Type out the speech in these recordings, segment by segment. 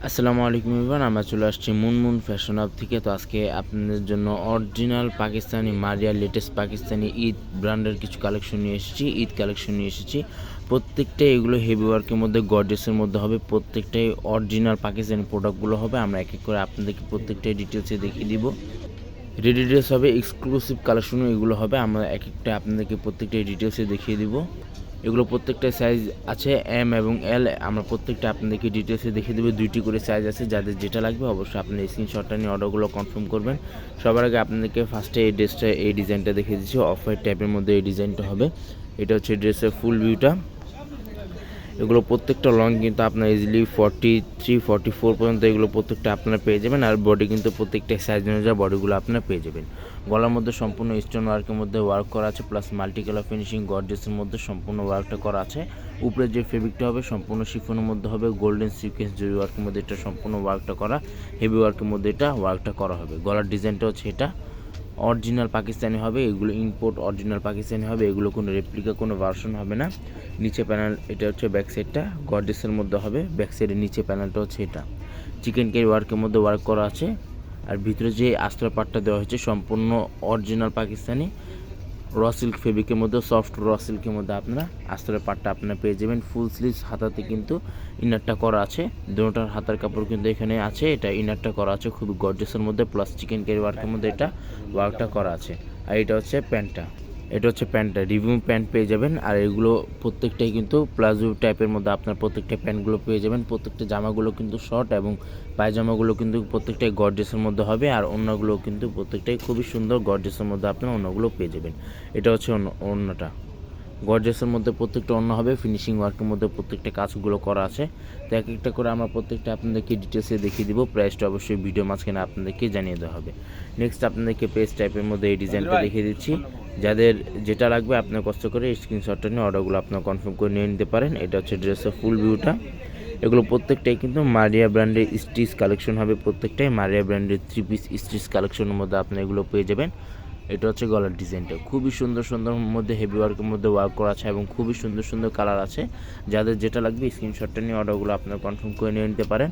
আসসালামু আলাইকুম এভরিওয়ান, আমরা চলে আসছি মুনমুন ফ্যাশন হাব থেকে। তো আজকে আপনাদের জন্য অরিজিনাল পাকিস্তানি মারিয়া লেটেস্ট পাকিস্তানি ঈদ ব্র্যান্ডের কিছু কালেকশন নিয়ে এসেছি, ঈদ কালেকশন নিয়ে এসেছি। প্রত্যেকটাই এগুলো হেভি ওয়ার্কের মধ্যে, গর্জিয়াসের মধ্যে হবে। প্রত্যেকটাই অরিজিনাল পাকিস্তানি প্রোডাক্টগুলো হবে। আমরা এক এক করে আপনাদেরকে প্রত্যেকটাই ডিটেলসে দেখিয়ে দিব। রেডি ড্রেস হবে, এক্সক্লুসিভ কালেকশনও এগুলো হবে। আমরা এক একটা আপনাদেরকে প্রত্যেকটাই ডিটেলসে দেখিয়ে দিব। এগুলো প্রত্যেকটা সাইজ আছে এম এবং এল। আমরা প্রত্যেকটা আপনাদেরকে ডিটেলসে দেখিয়ে দেবো। দুইটি করে সাইজ আছে, যাদের যেটা লাগবে অবশ্যই আপনি স্ক্রিনশটটা নিয়ে অর্ডারগুলো কনফার্ম করবেন। সবার আগে আপনাদেরকে ফার্স্টে এই ড্রেসটা, এই ডিজাইনটা দেখিয়ে দিচ্ছি। অফ হোয়াইট টাইপের মধ্যে এই ডিজাইনটা হবে। এটা হচ্ছে ড্রেসের ফুল ভিউটা। এগুলো প্রত্যেকটা লং কিন্তু আপনার ইজিলি 43-44 পর্যন্ত এগুলো প্রত্যেকটা আপনারা পেয়ে যাবেন। আর বডি কিন্তু প্রত্যেকটা সাইজ অনুযায়ী বডিগুলো আপনারা পেয়ে যাবেন। গলার মধ্যে সম্পূর্ণ স্টোন ওয়ার্কের মধ্যে ওয়ার্ক করা আছে, প্লাস মাল্টি কালার ফিনিশিং গর্জিয়াসের মধ্যে সম্পূর্ণ ওয়ার্কটা করা আছে। উপরে যে ফেব্রিকটা হবে সম্পূর্ণ শিফনের মধ্যে হবে, গোল্ডেন সিকোয়েন্স জরি ওয়ার্কের মধ্যে এটা সম্পূর্ণ ওয়ার্কটা করা, হেভি ওয়ার্কের মধ্যে এটা ওয়ার্কটা করা হবে। গলার ডিজাইনটা হচ্ছে এটা অরিজিনাল পাকিস্তানি হবে। এগুলো ইম্পোর্ট অরিজিনাল পাকিস্তানি হবে, এগুলো কোনো রেপ্লিকা কোনো ভার্সন হবে না। নিচে প্যানেল এটা হচ্ছে ব্যাক সাইডটা গর্জিয়াসের মধ্যে হবে। ব্যাক সাইডের নিচে প্যানেলটা হচ্ছে এটা চিকেন কারি ওয়ার্কের মধ্যে ওয়ার্ক করা আছে। আর ভিতরে যে আস্তর পাটটা দেওয়া হয়েছে সম্পূর্ণ অরিজিনাল পাকিস্তানি র সিল্ক ফেব্রিকের মধ্যে, সফট র সিল্কের মধ্যে আপনারা আস্তরের পাটটা আপনারা পেয়ে যাবেন। ফুল স্লিভস হাতাতে কিন্তু ইনারটা করা আছে, দুটোটার হাতার কাপড় কিন্তু এখানে আছে। এটা ইনারটা করা আছে খুব গর্জিয়াসের মধ্যে, প্লাস চিকেন কারি ওয়ার্কের মধ্যে এটা ওয়ার্কটা করা আছে। আর এটা হচ্ছে প্যান্টটা, এটা হচ্ছে প্যান্টটা রিভিউ প্যান্ট পেয়ে যাবেন। আর এগুলো প্রত্যেকটাই কিন্তু প্লাজো টাইপের মধ্যে আপনার প্রত্যেকটা প্যান্টগুলো পেয়ে যাবেন। প্রত্যেকটা জামাগুলো কিন্তু শর্ট এবং পায়জামাগুলো কিন্তু প্রত্যেকটাই গর্জিয়াসের মধ্যে হবে। আর অন্যগুলো কিন্তু প্রত্যেকটাই খুবই সুন্দর গর্জিয়াসের মধ্যে আপনার অন্যগুলো পেয়ে যাবেন। এটা হচ্ছে অন্যটা গর্জিয়াসের মধ্যে প্রত্যেকটা অন্য হবে, ফিনিশিং ওয়ার্কের মধ্যে প্রত্যেকটা কাজগুলো করা আছে। তো এক একটা করে আমরা প্রত্যেকটা আপনাদেরকে ডিটেলসে দেখিয়ে দিব। প্রাইসটা অবশ্যই ভিডিও মাঝখানে আপনাদেরকে জানিয়ে দেওয়া হবে। নেক্সট আপনাদেরকে পেজ টাইপের মধ্যে এই ডিজাইনটা দেখিয়ে দিচ্ছি। যাদের যেটা লাগবে আপনার কষ্ট করে স্ক্রিনশটটা নিয়ে অর্ডারগুলো আপনার কনফার্ম করে নিয়ে নিতে পারেন। এটা হচ্ছে ড্রেসের ফুল ভিউটা। এগুলো প্রত্যেকটাই কিন্তু মারিয়া ব্র্যান্ডের স্টিচ কালেকশন হবে। প্রত্যেকটাই মারিয়া ব্র্যান্ডের 3 পিস স্টিচ কালেকশনের মধ্যে আপনি এগুলো পেয়ে যাবেন। এটা হচ্ছে গলার ডিজাইনটা খুবই সুন্দর সুন্দর মধ্যে হেভি ওয়ার্কের মধ্যে ওয়ার্ক করা আছে এবং খুবই সুন্দর সুন্দর কালার আছে। যাদের যেটা লাগবে স্ক্রিনশটটা নিয়ে অর্ডারগুলো আপনারা কনফার্ম করে নিয়ে নিতে পারেন।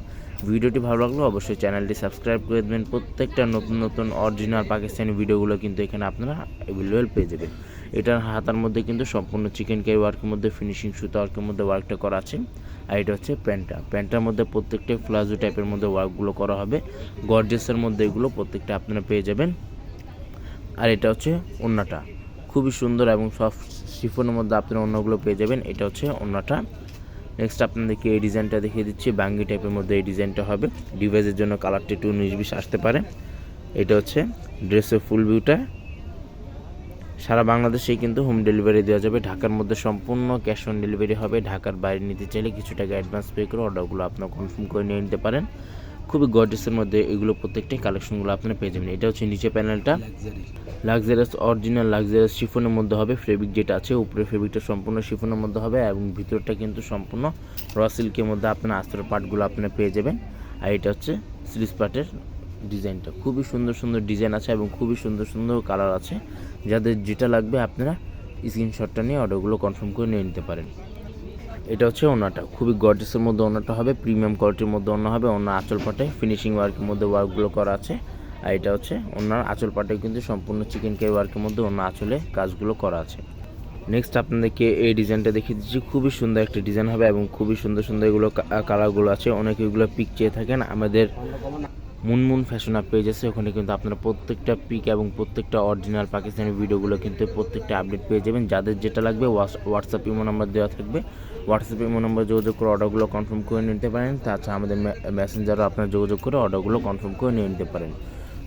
ভিডিওটি ভালো লাগলে অবশ্যই চ্যানেলটি সাবস্ক্রাইব করে দেবেন। প্রত্যেকটা নতুন নতুন অরিজিনাল পাকিস্তানি ভিডিওগুলো কিন্তু এখানে আপনারা অ্যাভেলেবেল পেয়ে যাবেন। এটার হাতার মধ্যে কিন্তু সম্পূর্ণ চিকেন কারি ওয়ার্কের মধ্যে ফিনিশিং সুতা ওয়ার্কের মধ্যে ওয়ার্কটা করা আছে। আর এটা হচ্ছে প্যান্টটার মধ্যে প্রত্যেকটাই প্লাজো টাইপের মধ্যে ওয়ার্কগুলো করা হবে। গর্জিয়াসের মধ্যে এগুলো প্রত্যেকটা আপনারা পেয়ে যাবেন। আর এটা হচ্ছে ওড়নাটা খুবই সুন্দর এবং সফট শিফনের মধ্যে আপনারা ওড়নাগুলো পেয়ে যাবেন। এটা হচ্ছে ওড়নাটা। নেক্সট আপনাদেরকে এই ডিজাইনটা দেখিয়ে দিচ্ছি। বাঙ্গি টাইপের মধ্যে এই ডিজাইনটা হবে। ডিভাইসের জন্য কালারটা একটু 19-20 আসতে পারে। এটা হচ্ছে ড্রেসের ফুল ভিউটা। সারা বাংলাদেশেই কিন্তু হোম ডেলিভারি দেওয়া যাবে। ঢাকার মধ্যে সম্পূর্ণ ক্যাশ অন ডেলিভারি হবে। ঢাকার বাইরে নিতে চাইলে কিছু টাকা অ্যাডভান্স পে করে অর্ডারগুলো আপনারা কনফার্ম করে নিয়ে নিতে পারেন। খুবই গর্জিয়াসের মধ্যে এগুলো প্রত্যেকটাই কালেকশনগুলো আপনারা পেয়ে যাবেন। এটা হচ্ছে নিচে প্যানেলটা লাক্সারিয়াস অরিজিনাল লাক্সারিয়াস শিফনের মধ্যে হবে। ফেব্রিক যেটা আছে উপরে ফেব্রিকটা সম্পূর্ণ শিফনের মধ্যে হবে এবং ভিতরটা কিন্তু সম্পূর্ণ র সিল্কের মধ্যে আপনার আস্তরের পার্টগুলো আপনারা পেয়ে যাবেন। আর এটা হচ্ছে স্লিভ পার্টের ডিজাইনটা খুবই সুন্দর সুন্দর ডিজাইন আছে এবং খুবই সুন্দর সুন্দর কালার আছে। যাদের যেটা লাগবে আপনারা স্ক্রিনশটটা নিয়ে অর্ডারগুলো কনফার্ম করে নিয়ে নিতে পারেন। এটা হচ্ছে ওড়নাটা খুবই গর্জিয়াসের মধ্যে ওড়নাটা হবে, প্রিমিয়াম কোয়ালিটির মধ্যে ওড়না হবে। ওড়না আঁচল পাটে ফিনিশিং ওয়ার্কের মধ্যে ওয়ার্কগুলো করা আছে। আর এটা হচ্ছে ওড়নার আঁচল পাটে কিন্তু সম্পূর্ণ চিকেন কারি ওয়ার্কের মধ্যে ওড়না আঁচলে কাজগুলো করা আছে। নেক্সট আপনাদেরকে এই ডিজাইনটা দেখিয়ে দিচ্ছি। খুবই সুন্দর একটা ডিজাইন হবে এবং খুবই সুন্দর সুন্দর এগুলো কালারগুলো আছে। অনেকে এগুলো পিক চেয়ে থাকেন, আমাদের মুনমুন ফ্যাশন হাব পেজ আছে, ওখানে কিন্তু আপনারা প্রত্যেকটা পিক এবং প্রত্যেকটা অরিজিনাল পাকিস্তানি ভিডিওগুলো কিন্তু প্রত্যেকটা আপডেট পেয়ে যাবেন। যাদের যেটা লাগবে হোয়াটসঅ্যাপ ইমো নাম্বার দেওয়া থাকবে, হোয়াটসঅ্যাপ ইমো নাম্বার যোগাযোগ করে অর্ডারগুলো কনফার্ম করে নিতে পারেন। তাছাড়া আমাদের মেসেঞ্জারও আপনারা যোগাযোগ করে অর্ডারগুলো কনফার্ম করে নিয়ে নিতে পারেন।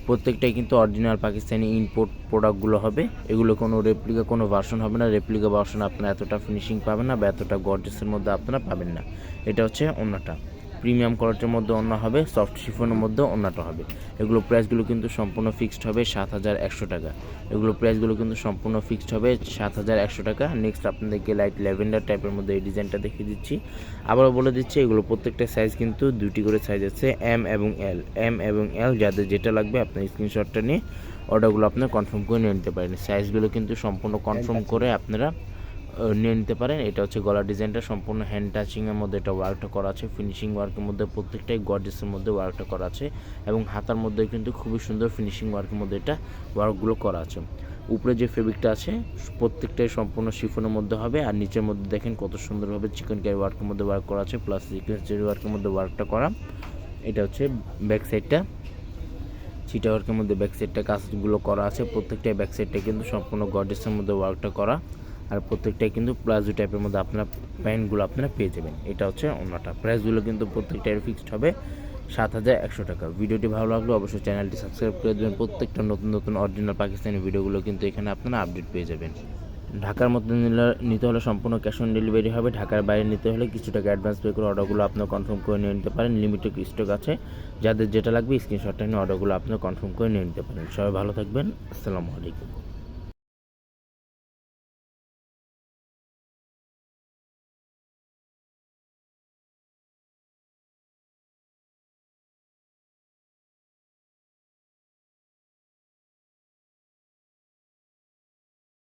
প্রত্যেকটাই কিন্তু অরিজিনাল পাকিস্তানি ইম্পোর্ট প্রোডাক্টগুলো হবে। এগুলো কোনো রেপ্লিকা কোনো ভার্সন হবে না। রেপ্লিকা ভার্সন আপনারা এতটা ফিনিশিং পাবেন না বা এতটা গর্জিয়াসের মধ্যে আপনারা পাবেন না। এটা হচ্ছে ওড়নাটা প্রিমিয়াম কোয়ালিটির মধ্যে ওড়না হবে, সফট শিফনের মধ্যে ওড়নাটা হবে। এগুলো প্রাইসগুলো কিন্তু সম্পূর্ণ ফিক্সড হবে 7,100 টাকা। এগুলো প্রাইসগুলো কিন্তু সম্পূর্ণ ফিক্সড হবে 7,100 টাকা। নেক্সট আপনাদেরকে লাইট ল্যাভেন্ডার টাইপের মধ্যে এই ডিজাইনটা দেখিয়ে দিচ্ছি। আবারও বলে দিচ্ছি এগুলো প্রত্যেকটা সাইজ কিন্তু দুটি করে সাইজ আছে, এম এবং এল। যাদের যেটা লাগবে আপনার স্ক্রিনশটটা নিয়ে অর্ডারগুলো আপনারা কনফার্ম করে নিয়ে নিতে পারেন। সাইজগুলো কিন্তু সম্পূর্ণ কনফার্ম করে আপনারা নিয়ে নিতে পারেন। এটা হচ্ছে গলার ডিজাইনটা সম্পূর্ণ হ্যান্ড টাচিংয়ের মধ্যে এটা ওয়ার্কটা করা আছে, ফিনিশিং ওয়ার্কের মধ্যে প্রত্যেকটাই গর্জিয়াসের মধ্যে ওয়ার্কটা করা আছে এবং হাতার মধ্যে কিন্তু খুবই সুন্দর ফিনিশিং ওয়ার্কের মধ্যে এটা ওয়ার্কগুলো করা আছে। উপরে যে ফেব্রিকটা আছে প্রত্যেকটাই সম্পূর্ণ শিফনের মধ্যে হবে, আর নিচের মধ্যে দেখেন কত সুন্দরভাবে চিকন ক্যারি ওয়ার্কের মধ্যে ওয়ার্ক করা আছে, প্লাস সিকোয়েন্স জেরি ওয়ার্কের মধ্যে ওয়ার্কটা করা। এটা হচ্ছে ব্যাক সাইডটা, চিটা ওয়ার্কের মধ্যে ব্যাক সাইডটা কাজগুলো করা আছে, প্রত্যেকটাই ব্যাক সাইডটা কিন্তু সম্পূর্ণ গর্জিয়াসের মধ্যে ওয়ার্কটা করা, আর প্রত্যেকটাই কিন্তু প্লাজো টাইপের মধ্যে আপনার প্যান্টগুলো আপনারা পেয়ে যাবেন। এটা হচ্ছে ওনাটা। প্রাইসগুলো কিন্তু প্রত্যেকটাই ফিক্সড হবে 7,100 টাকা। ভিডিওটি ভালো লাগলে অবশ্যই চ্যানেলটি সাবস্ক্রাইব করে দেবেন। প্রত্যেকটা নতুন নতুন অরিজিনাল পাকিস্তানি ভিডিওগুলো কিন্তু এখানে আপনারা আপডেট পেয়ে যাবেন। ঢাকার মধ্যে নিতে হলে সম্পূর্ণ ক্যাশ অন ডেলিভারি হবে। ঢাকার বাইরে নিতে হলে কিছু টাকা অ্যাডভান্স পে করে অর্ডারগুলো আপনারা কনফার্ম করে নিয়ে নিতে পারেন। লিমিটেড স্টক আছে, যাদের যেটা লাগবে স্ক্রিনশটটা নিয়ে অর্ডারগুলো আপনারা কনফার্ম করে নিয়ে নিতে পারেন। সবাই ভালো থাকবেন। আসসালামু আলাইকুম।